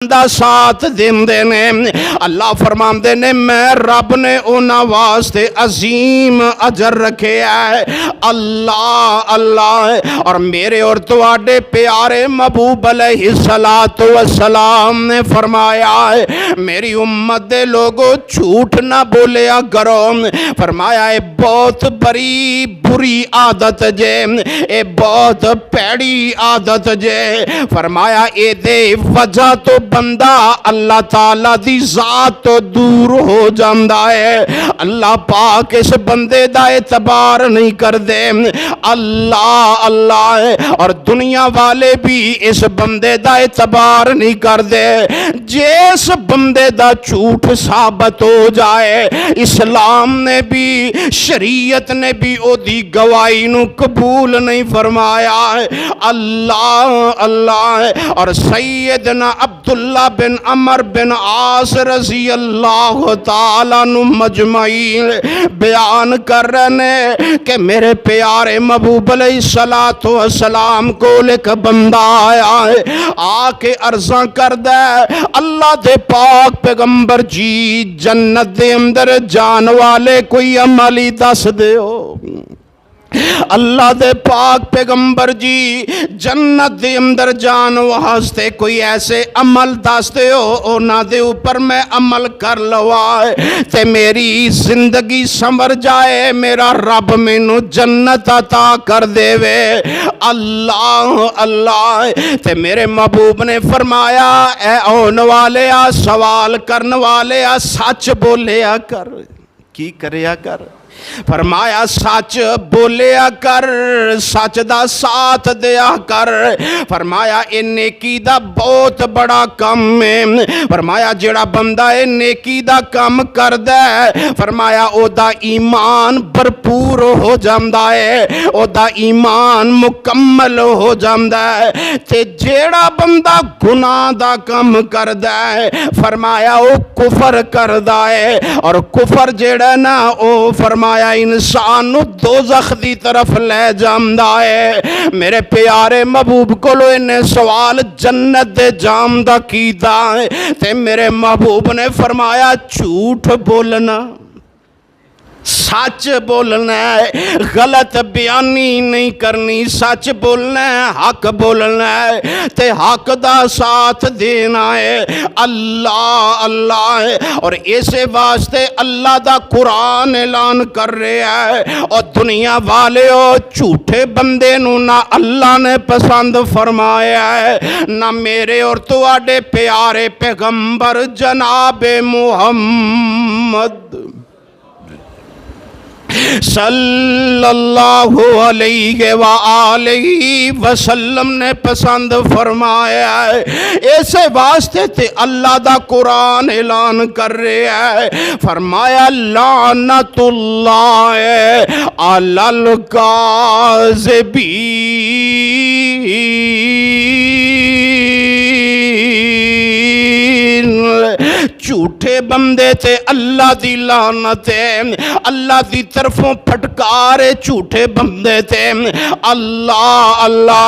دا ساتھ دیندے نے۔ اللہ فرماندے نے میں رب نے انہاں واسطے عظیم اجر رکھے ہے۔ اللہ اللہ اور میرے اور تواڈے پیارے محبوب علیہ السلام نے فرمایا ہے میری امت دے لوگو جھوٹ نہ بولیا کرو۔ فرمایا اے بہت بڑی بری عادت جے، اے بہت پیڑی عادت جے۔ فرمایا اے دے وجہ تو بندہ اللہ تعالیٰ دی ذات تو دور ہو جاندہ ہے۔ اللہ پاک اس بندے دا اعتبار نہیں کر دے۔ اللہ اللہ اور دنیا والے بھی اس بندے دا اعتبار نہیں کر دے۔ جس بندے دا جھوٹ ثابت ہو جائے اسلام نے بھی شریعت نے بھی او دی گواہی نو قبول نہیں فرمایا۔ اللہ اللہ اور سیدنا عبداللہ بن عمر بن عاص رضی اللہ تعالیٰ عنہ مجمعین بیان کر رہے کہ میرے پیارے محبوب علیہ السلام کو ایک بندہ آیا ہے، آ کے عرضاں کر دے اللہ دے پاک پیغمبر جی جنت دے اندر جان والے کوئی عملی دس دے ہو۔ اللہ دے پاک پیغمبر جی جنت دے اندر جان واسطے کوئی ایسے عمل دستے ہو اونا دے اوپر میں عمل کر لوائے تے میری زندگی سنور جائے، میرا رب مینوں جنت عطا کر دے وے۔ اللہ اللہ تے میرے محبوب نے فرمایا اے اون والے سوال کرن والے سچ بولیا کر۔ کی کریا کر؟ فرمایا سچ بولیا کر، سچ دا ساتھ دیا کر۔ فرمایا اے نیکی دا بہت بڑا کم ہے۔ فرمایا جڑا بندہ اے نیکی دا کم کر دے فرمایا او دا ایمان بھرپور ہو جاندا ہے، او دا ایمان مکمل ہو جاندا ہے۔ تے جڑا بندہ گناہ دا کم کر دے فرمایا او کفر کر دا ہے، اور کفر جڑا نا او فرمایا انسان نو دوزخ دی طرف لے جاندا ہے۔ میرے پیارے محبوب کولو انہیں سوال جنت دے جام دا کیتا ہے تے میرے محبوب نے فرمایا جھوٹ بولنا، سچ بولنا ہے، غلط بیانی نہیں کرنی، سچ بولنا ہے، حق بولنا ہے تے حق دا ساتھ دینا ہے۔ اللہ اللہ اور اسے واسطے اللہ دا قرآن اعلان کر رہا ہے اور دنیا والے ہو جھوٹے بندے نو نہ اللہ نے پسند فرمایا ہے نہ میرے اور تواڈے پیارے پیغمبر جناب محمد صلی اللہ علیہ وآلہ وسلم نے پسند فرمایا ہے۔ ایسے واسطے تے اللہ دا قرآن اعلان کر رہا ہے، فرمایا لعنت اللہ علی الکاذبین، جھوٹے بندے تے اللہ دی لعنت ہے، اللہ دی طرفوں پھٹکارے جھوٹے بندے تے۔ اللہ اللہ